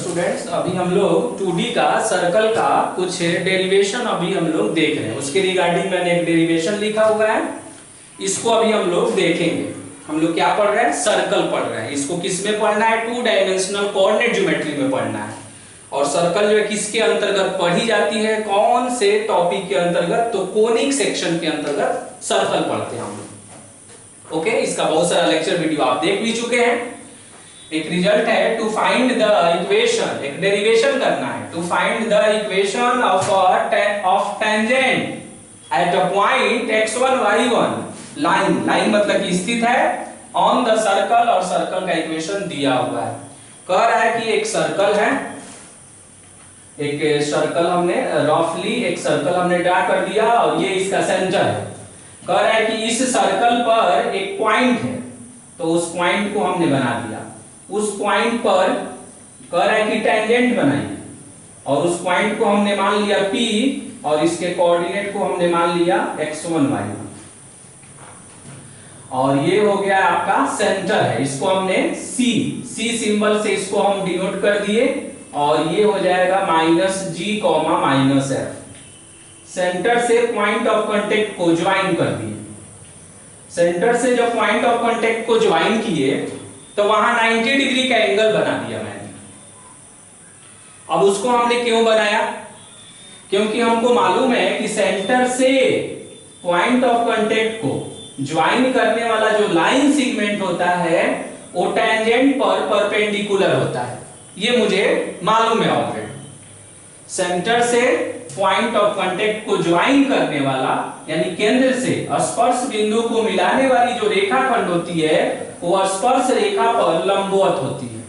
Students, अभी हम लोग 2D का सर्कल का कुछ डेरिवेशन अभी हम लोग देख रहे हैं। उसके रिगार्डिंग मैंने एक डेरिवेशन लिखा हुआ है, इसको अभी हम लोग देखेंगे। हम लोग क्या पढ़ रहे हैं? सर्कल पढ़ रहे हैं। इसको किस में पढ़ना है? 2 डायमेंशनल कोऑर्डिनेट ज्योमेट्री में पढ़ना है। और सर्कल जो है किसके अंतर्गत पढ़ी जाती है? कौन से टॉपिक के अंतर्गत? तो कोनिक सेक्शन के अंतर्गत सर्कल पढ़ते हैं हम लोग। ओके, इसका बहुत सारा लेक्चर वीडियो आप देख भी चुके हैं। एक रिजल्ट है टू फाइंड द इक्वेशन, एक डेरिवेशन करना है। To find the equation of tangent at a point x1 y1, line, line मतलब कि स्थित है ऑन द सर्कल, और सर्कल का इक्वेशन दिया हुआ है। कह रहा है कि एक सर्कल है, एक सर्कल हमने रफली एक सर्कल हमने ड्रा कर दिया और ये इसका सेंटर है। कह रहा है कि इस सर्कल पर एक पॉइंट है, तो उस पॉइंट को हमने बना दिया। उस पॉइंट पर कह रहा है कि टेंजेंट बनाइए, और उस पॉइंट को हमने मान लिया P, और इसके कोऑर्डिनेट को हमने मान लिया x1 y1, और ये हो गया आपका सेंटर है। इसको हमने C सिंबल से इसको हम डिनोट कर दिए, और ये हो जाएगा -G, -F। सेंटर से पॉइंट ऑफ कांटेक्ट को ज्वाइन कर दिए। सेंटर से जब पॉइंट ऑफ कांटेक्ट को ज्वाइन किए तो वहां 90 डिग्री का एंगल बना दिया मैंने। अब उसको हमने क्यों बनाया? क्योंकि हमको मालूम है कि सेंटर से पॉइंट ऑफ कांटेक्ट को ज्वाइन करने वाला जो लाइन सेगमेंट होता है वो टेंजेंट पर परपेंडिकुलर होता है। ये मुझे मालूम है ऑलरेडी। सेंटर से पॉइंट ऑफ कांटेक्ट को ज्वाइन करने वाला यानी केंद्र से स्पर्श बिंदु को मिलाने वाली जो रेखाखंड होती है वो स्पर्श रेखा पर लंबवत होती है,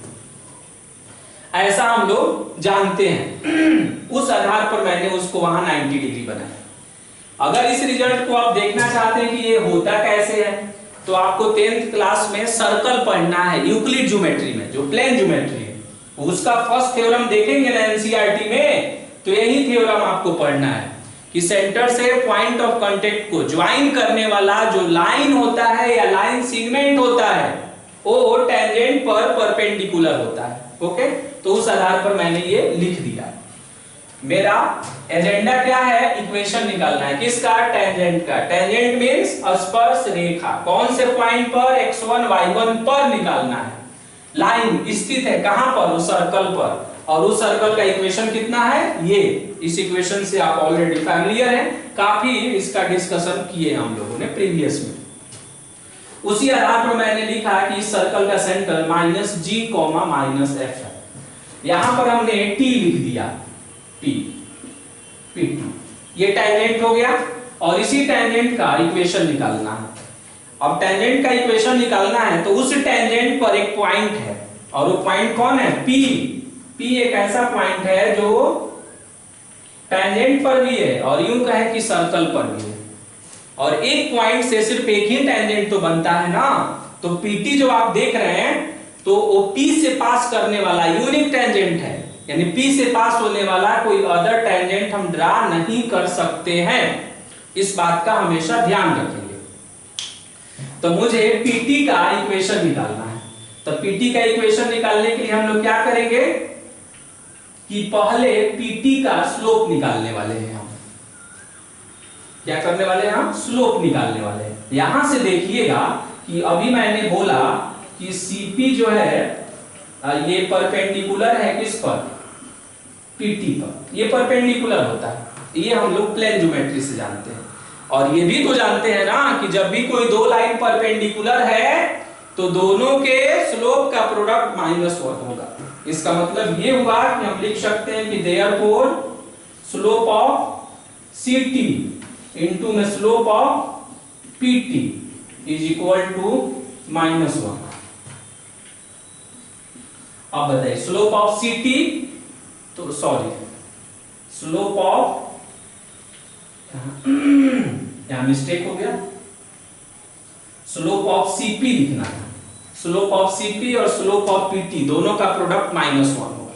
ऐसा हम लोग जानते हैं। उस आधार पर मैंने उसको वहां 90 डिग्री बनाया। अगर इस रिजल्ट को आप देखना चाहते हैं कि ये होता कैसे है, तो आपको 10th क्लास में सर्कल पढ़ना है, यूक्लिड ज्योमेट्री में, जो प्लेन ज्योमेट्री है। उसका फर्स्ट थ्योरम देखेंगे ना एनसीईआरटी में, तो यही थ्योरम आपको पढ़ना है कि सेंटर से पॉइंट ऑफ कांटेक्ट को ज्वाइन करने वाला जो लाइन होता है या लाइन सेगमेंट होता है वो टेंजेंट पर परपेंडिकुलर होता है। ओके, तो उस आधार पर मैंने ये लिख दिया। मेरा एजेंडा क्या है? इक्वेशन निकालना है। किसका? टेंजेंट का। टेंजेंट मींस स्पर्श रेखा। कौन से पॉइंट पर? x1 y1 पर निकालना है। लाइन स्थित है कहां पर? उस सर्कल पर। और उस सर्कल का इक्वेशन कितना है? ये। इस इक्वेशन से आप ऑलरेडी फैमिलियर हैं, काफी इसका डिस्कशन किए हम लोगों ने प्रीवियस में। उसी आधार पर मैंने लिखा कि इस सर्कल का सेंटर -G, -F है। यहां पर हमने T लिख दिया, PT। ये टेंजेंट हो गया, और इसी टेंजेंट का इक्वेशन निकालना है। अब टेंजेंट का इक्वेशन निकालना है तो उस टेंजेंट पर एक पॉइंट है, और वो पॉइंट कौन है? P एक ऐसा पॉइंट है जो टेंजेंट पर भी है और यूं कहे कि सर्कल पर भी है। और एक पॉइंट से सिर्फ एक ही टेंजेंट तो बनता है ना, तो PT जो आप देख रहे हैं तो वो P से पास करने वाला यूनिक टेंजेंट है, यानी P से पास होने वाला कोई अदर टेंजेंट हम ड्रा नहीं कर सकते हैं। इस बात का हमेशा ध्यान रखेंगे। तो मुझे PT का इक्वेशन निकालना है। तो PT का इक्वेशन निकालने के लिए हम लोग क्या करेंगे कि पहले PT का स्लोप निकालने वाले हैं। हम क्या करने वाले हैं? हम स्लोप निकालने वाले हैं। यहां से देखिएगा कि अभी मैंने बोला कि CP जो है ये परपेंडिकुलर है किस पर? PT पर। ये परपेंडिकुलर होता है, ये हम लोग प्लेन ज्योमेट्री से जानते हैं। और ये भी तो जानते हैं ना कि जब भी कोई दो लाइन परपेंडिकुलर है तो दोनों के स्लोप का प्रोडक्ट -1 होगा। इसका मतलब ये हुआ कि हम लिख सकते हैं कि therefore slope of CT into में slope of PT is equal to -1। अब बताइए स्लोप ऑफ CT, तो सॉरी स्लोप ऑफ यहां मिस्टेक हो गया, स्लोप ऑफ CP लिखना है। स्लोप ऑफ CP और स्लोप ऑफ PT दोनों का प्रोडक्ट -1 होगा,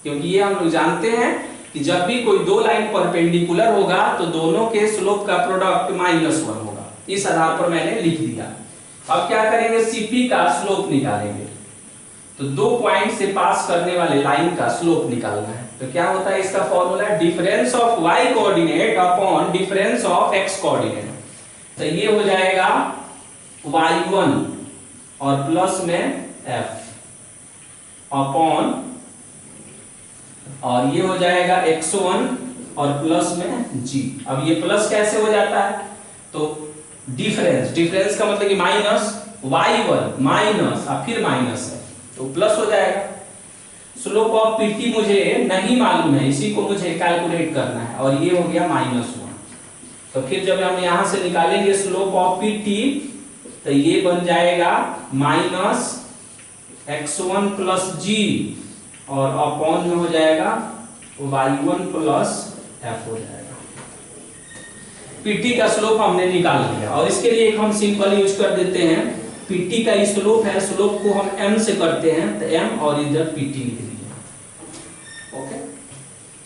क्योंकि ये हम लोग जानते हैं कि जब भी कोई दो लाइन परपेंडिकुलर होगा तो दोनों के स्लोप का प्रोडक्ट -1 होगा। इस आधार पर मैंने लिख दिया। अब क्या करेंगे? CP का स्लोप निकालेंगे। तो दो पॉइंट से पास करने वाले लाइन का स्लोप निकालना है। तो क्या होता है इसका formula, difference of y coordinate upon difference of x coordinate. तो ये हो जाएगा y1 और प्लस में f अपॉन, और ये हो जाएगा x1 और प्लस में g। अब ये प्लस कैसे हो जाता है, तो डिफरेंस का मतलब कि माइनस y1 माइनस और फिर माइनस है तो प्लस हो जाएगा। स्लोप ऑफ पीटी मुझे नहीं मालूम है, इसी को मुझे कैलकुलेट करना है, और ये हो गया -1। तो फिर जब हम यहां से निकालेंगे स्लोप ऑफ पीटी तो ये बन जाएगा माइनस x1 प्लस g और अपॉन में हो जाएगा y1 प्लस f हो जाएगा। पीटी का स्लोप हमने निकाल लिया, और इसके लिए एक हम सिंपल यूज कर देते हैं। पीटी का स्लोप है, स्लोप को हम m से करते हैं तो m और इधर पीटी लिख लीजिए। ओके,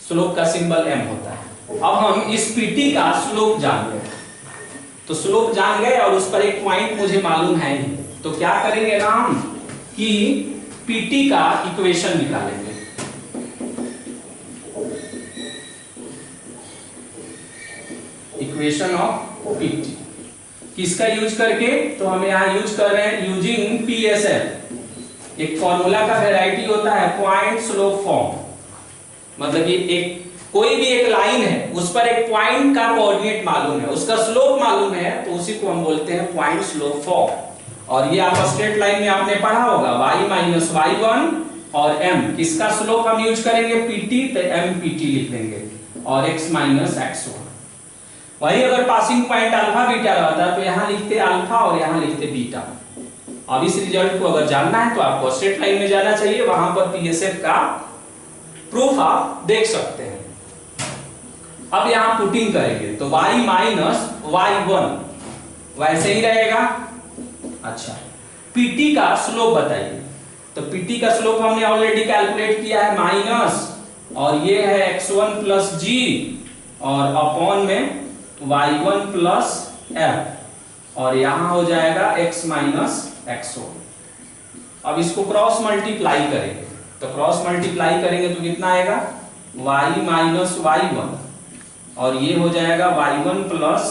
स्लोप का सिंबल m होता है। अब हम इस पीटी का स्लोप जान गए, तो स्लोप जान गए और उस पर एक पॉइंट मुझे मालूम है नहीं, तो क्या करेंगे ना हम कि पीटी का इक्वेशन निकालेंगे। इक्वेशन ऑफ पीटी किसका यूज करके, तो हम यहाँ यूज कर रहे हैं यूजिंग PSL। एक फॉर्मूला का वैरायटी होता है पॉइंट स्लोप फॉर्म, मतलब कि एक कोई भी एक लाइन है उस पर एक पॉइंट का कोऑर्डिनेट मालूम है, उसका स्लोप मालूम है, तो उसी को हम बोलते हैं पॉइंट स्लोप फॉर्म। और ये आप स्ट्रेट लाइन में आपने पढ़ा होगा y माइनस y1 और m, किसका स्लोप हम यूज करेंगे pt, तो m pt लिख लेंगे और x माइनस x1। वही अगर पासिंग पॉइंट अल्फा बीटा रहता तो यहाँ लिखते अल्फा और यहाँ लिखते बीटा। अब इस रिजल्ट को अगर जानना है तो आपको स्ट्रेट लाइन में जाना चाहिए, वहां पर PSF का प्रूफ आप देख सकते हैं। अब यहाँ पुटिंग करेंगे तो y माइनस y1 वैसे ही रहेगा। अच्छा, PT का स्लोप बताइए, तो PT का स्लोप हमने ऑलरेडी कैलकुलेट किया है माइनस, और ये है x1 प्लस g और अपॉन में y1 प्लस f, और यहां हो जाएगा x माइनस x1। अब इसको क्रॉस मल्टीप्लाई करेंगे, तो क्रॉस मल्टीप्लाई करेंगे तो कितना आएगा y माइनस y1, और ये हो जाएगा y1 plus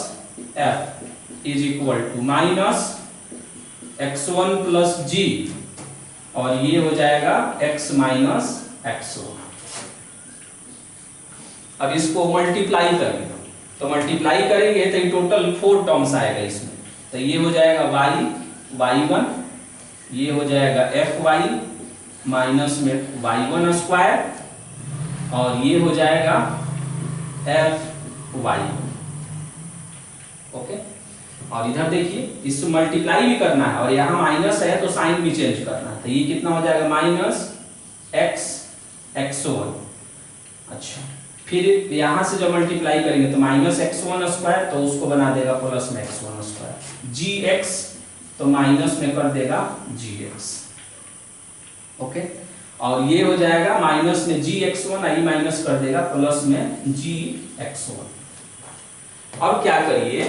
f is equal to minus x1 plus g, और ये हो जाएगा x माइनस x1। अब इसको मल्टीप्लाई करेंगे, तो मल्टीप्लाई करेंगे तो टोटल 4 टर्म्स आएगा इसमें, तो ये हो जाएगा y1, ये हो जाएगा fy माइनस में y1 स्क्वायर, और ये हो जाएगा fy। ओके, और इधर देखिए इसको मल्टीप्लाई भी करना है, और यहाँ माइनस है तो साइन भी चेंज करना है, तो ये कितना हो जाएगा माइनस x1। अच्छा, फिर यहां से जब मल्टीप्लाई करेंगे तो माइनस x1 स्क्वायर, तो उसको बना देगा प्लस में x1 स्क्वायर, gx तो माइनस में कर देगा gx। ओके, और ये हो जाएगा माइनस में gx1, आई माइनस कर देगा प्लस में gx1। अब क्या करिए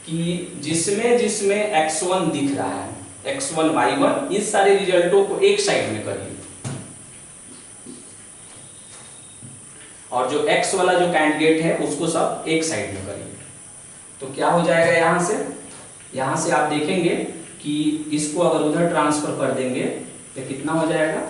कि जिसमें जिसमें x1 दिख रहा है, x1 y1, इस सारे रिजल्टों को एक साइड में करिए, और जो x वाला जो कैंडिडेट है उसको सब एक साइड में करिए। तो क्या हो जाएगा, यहां से आप देखेंगे कि इसको अगर उधर ट्रांसफर कर देंगे तो कितना हो जाएगा,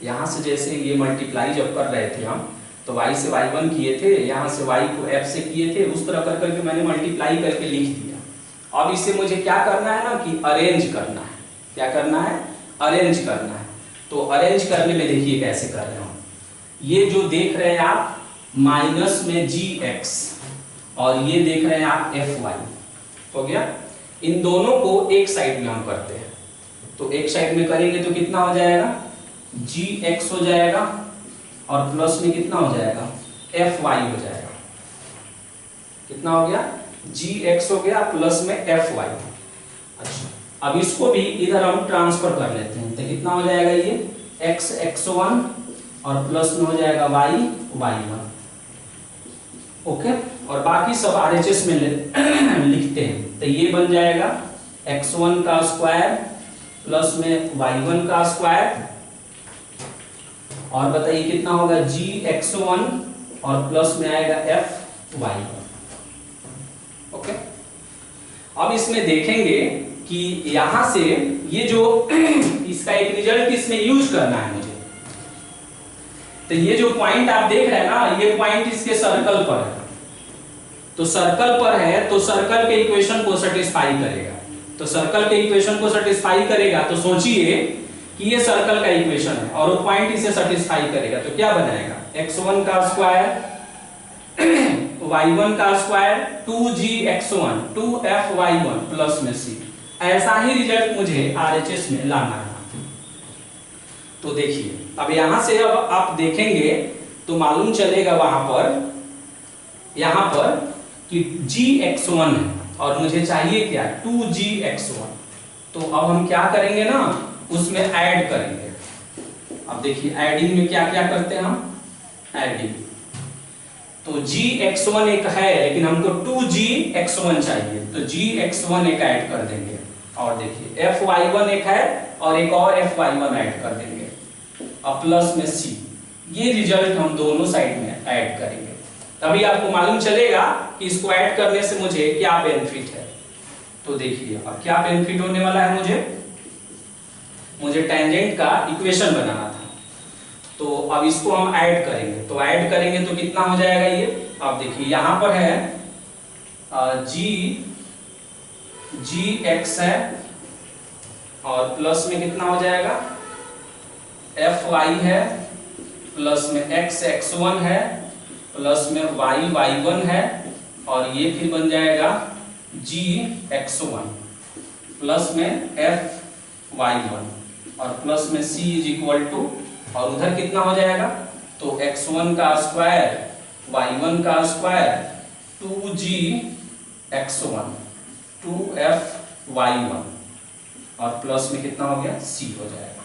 यहां से जैसे ये मल्टीप्लाई जब कर रहे थे हम तो y से y1 किए थे, यहां से y को f से किए थे, उस तरह कर करके मैंने मल्टीप्लाई करके लिख दिया। अब इसे मुझे क्या करना है ना कि अरेंज करना है। क्या करना है, अरेंज करना है। तो अरेंज करने में देखिए कैसे कर रहे हो, ये जो देख रहे हैं आप माइनस में gx और ये देख रहे हैं आप fy, हो गया। इन दोनों को एक साइड में हम करते हैं, तो एक साइड में करेंगे तो कितना हो जाएगा, gx हो जाएगा और प्लस में कितना हो जाएगा, fy हो जाएगा। कितना हो गया, gx हो गया प्लस में fy। अच्छा, अब इसको भी इधर हम ट्रांसफर कर लेते हैं, तो कितना हो जाएगा, ये x1 और प्लस में हो जाएगा y1। ओके, और बाकी सब RHS में लिखते हैं, तो ये बन जाएगा x1 का स्क्वायर प्लस में y1 का स्क्वायर और बताइए कितना होगा gx1 और प्लस में आएगा fy1। ओके, अब इसमें देखेंगे कि यहां से ये जो इसका एक रिजल्ट इसमें यूज करना है मुझे। तो ये जो पॉइंट आप देख रहे हैं ना, ये पॉइंट इसके सर्कल पर है, तो सर्कल पर है तो सर्कल के इक्वेशन को सेटिस्फाई करेगा। तो सर्कल के इक्वेशन को सेटिस्फाई करेगा तो सोचिए कि ये सर्कल का इक्वेशन है और वो पॉइंट इसे सेटिस्फाई करेगा, तो क्या बनाएगा x1 का स्क्वायर y1 का स्क्वायर 2gx1 2fy1 प्लस में c। ऐसा ही रिजल्ट मुझे RHS में लाना है। तो देखिए अब यहां से अब आप देखेंगे तो मालूम चलेगा वहां पर यहां पर कि gx1 है और मुझे चाहिए क्या 2gx1। तो अब हम क्या करेंगे ना, उसमें ऐड करेंगे। अब देखिए ऐडिंग में क्या क्या करते हैं हम, ऐडिंग। तो gx1 एक है लेकिन हमको 2gx1 चाहिए, तो gx1 एक ऐड कर देंगे। और देखिए fy1 एक है और एक और fy1 ऐड कर देंगे, अब प्लस में c। ये रिजल्ट हम दोनों साइड में ऐड करेंगे, तभी आपको मालूम चलेगा कि इसको ऐड करने से मुझे क्या बेनिफिट है। तो देखिए अब क्या बेनिफिट होने वाला है, मुझे टेंजेंट का इक्वेशन बनाना था, तो अब इसको हम ऐड करेंगे। तो ऐड करेंगे तो कितना हो जाएगा ये, अब देखिए यहां पर है gx है और प्लस में कितना हो जाएगा fy है, प्लस में x1 है, प्लस में y1 है, और ये फिर बन जाएगा gx1 प्लस में fy1 और प्लस में c इज इक्वल टू, और उधर कितना हो जाएगा तो x1 का स्क्वायर y1 का स्क्वायर 2gx1 2fy1 और प्लस में कितना हो गया c हो जाएगा।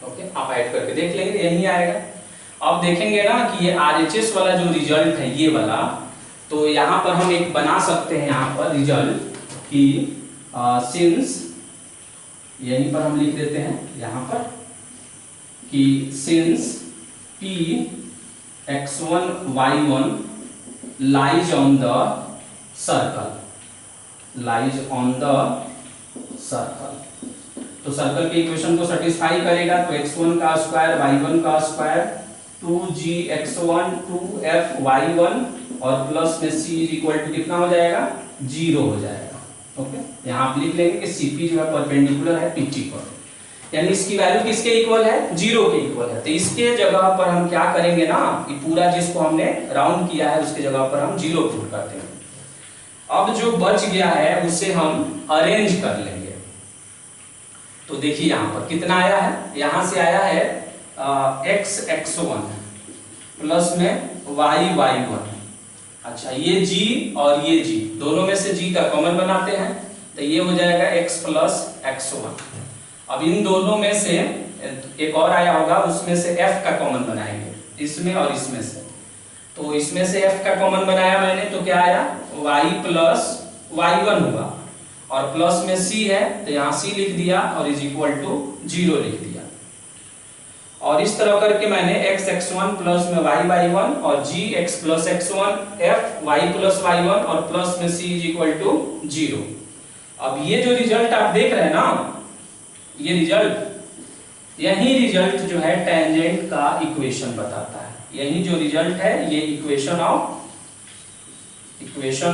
ओके, आप ऐड करके देख लेंगे यही आएगा। अब देखेंगे ना कि ये RHS वाला जो रिजल्ट है ये वाला, तो यहाँ पर हम एक बना सकते हैं यहाँ पर रिजल्ट कि सिंस, यहीं पर हम लिख देते हैं यहाँ पर कि since p x1 y1 lies on the circle, lies on the circle। तो सर्कल के इक्वेशन को सेटिस्फाई करेगा, तो x1 का स्क्वायर y1 का स्क्वायर 2gx1 2fy1 और प्लस में c इज इक्वल टू कितना हो जाएगा 0 हो जाएगा। ओके, यहाँ आप लिख लेंगे कि CP जो है परपेंडिकुलर है PT पर, यानी इसकी वैल्यू किसके इक्वल है 0 के इक्वल है। तो इसके जगह पर हम क्या करेंगे ना, कि पूरा जिसको हमने राउंड किया है उसके जगह पर हम 0 पुट कर देंगे। अब जो बच गया है उसे हम अरेंज कर लेंगे। तो देखिए यहाँ पर कितना आया है, यहाँ से आया है x1 प्लस में y1। अच्छा, ये g और ये g दोनों में से g का कॉमन बनाते हैं, तो ये हो जाएगा x प्लस x1। अब इन दोनों में से एक और आया होगा, उसमें से f का कॉमन बनाएंगे, इसमें और इसमें से। तो इसमें से f का कॉमन बनाया मैंने, तो क्या आया y प्लस y1 होगा, और प्लस में c है तो यहाँ c लिख दिया और इज इक्वल टू 0 लिख दिया। और इस तरह करके मैंने x1 प्लस में y1 और gx plus x1 fy plus y1 और प्लस में c इज इक्वल टू 0। अब ये जो रिजल्ट आप देख रहे हैं ना, ये रिजल्ट, यही रिजल्ट जो है टेंजेंट का इक्वेशन बताता है। यही जो रिजल्ट है ये इक्वेशन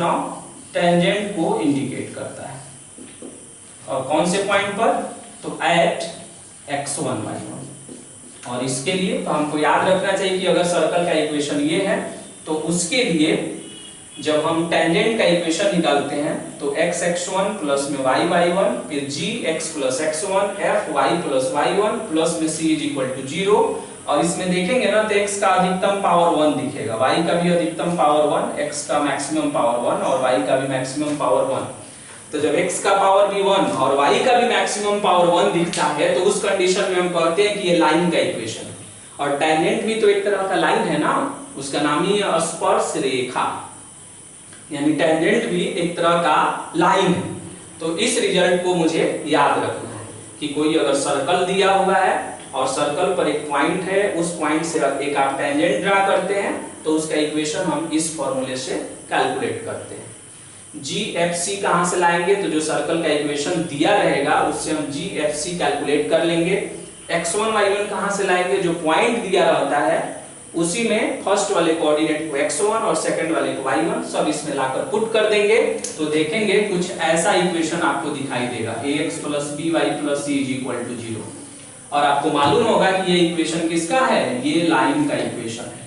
ऑफ टेंजेंट को इंडिकेट करता है। और कौन से पॉइंट पर, तो एट x1 y1। और इसके लिए तो हमको याद रखना चाहिए कि अगर सर्कल का इक्वेशन ये है तो उसके लिए जब हम टेंजेंट का इक्वेशन निकालते हैं तो x1 प्लस में y1 फिर gx plus x1 fy plus y1 plus में c इज इक्वल टू 0। और इसमें देखेंगे ना तो x का अधिकतम पावर 1 दिखेगा, y का भी अधिकतम पावर 1, x का मैक्सिमम पावर 1 और y का भी मैक्सिमम पावर 1। तो जब x का पावर भी 1 और y का भी मैक्सिमम पावर 1 दिखता है तो उस कंडीशन में हम कहते हैं कि ये लाइन का इक्वेशन है। और टेंजेंट भी तो एक तरह का लाइन है ना, उसका नाम ही है स्पर्श रेखा, यानी टेंजेंट भी एक तरह का लाइन है। तो इस रिजल्ट को मुझे याद रखना है कि कोई अगर सर्कल दिया हुआ है और सर्कल पर एक पॉइंट है, उस पॉइंट से एक आप टेंजेंट ड्रा करते हैं तो उसका इक्वेशन हम इस फॉर्मूले से कैलकुलेट करते हैं। GFC कहां से लाएंगे, तो जो सर्कल का इक्वेशन दिया रहेगा उससे हम GFC कैलकुलेट कर लेंगे। x1 y1 कहां से लाएंगे, जो पॉइंट दिया रहता है उसी में फर्स्ट वाले कोऑर्डिनेट को x1 और सेकंड वाले को y1 सब इसमें लाकर पुट कर देंगे तो देखेंगे कुछ ऐसा इक्वेशन आपको दिखाई देगा, ax + by + c = 0। और आपको मालूम होगा कि ये इक्वेशन किसका है, ये लाइन का इक्वेशन है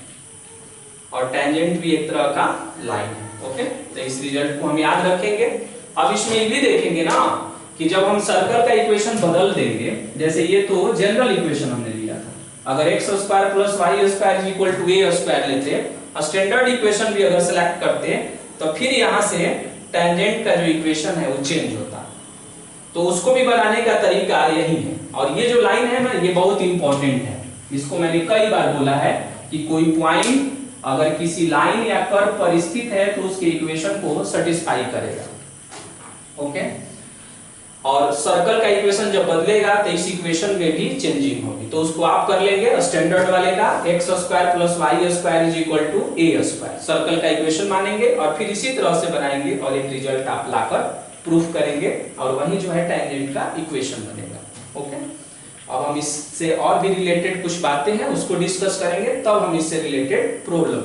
और टेंजेंट भी एक तरह का लाइन है। ओके, तो इस रिजल्ट को हम याद रखेंगे। अब इसमें ये भी देखेंगे ना कि जब हम सर्कल का इक्वेशन बदल देंगे, जैसे ये तो जनरल इक्वेशन हमने लिया था, अगर x² + y² = a² लेते, स्टैंडर्ड इक्वेशन भी अगर सेलेक्ट करते तो फिर यहां से टेंजेंट का जो इक्वेशन है वो चेंज होता। तो उसको भी बनाने का तरीका यही है। और ये जो लाइन है ना, ये बहुत इंपॉर्टेंट है, इसको मैंने कई बार बोला है कि कोई पॉइंट अगर किसी लाइन या कर्व पर स्थित है तो उसके इक्वेशन को सेटिस्फाई करेगा। ओके, और सर्कल का इक्वेशन जब बदलेगा तो इस इक्वेशन में भी चेंजिंग होगी, तो उसको आप कर लेंगे स्टैंडर्ड वाले का x² + y² = a²। सर्कल का इक्वेशन मानेंगे और फिर इसी तरह से बनाएंगे और एक रिजल्ट आप लाकर प्रूफ करेंगे और वही जो है टेंजेंट का इक्वेशन बनेगा। ओके, अब हम इससे और भी रिलेटेड कुछ बातें हैं उसको डिस्कस करेंगे, तब हम इससे रिलेटेड प्रॉब्लम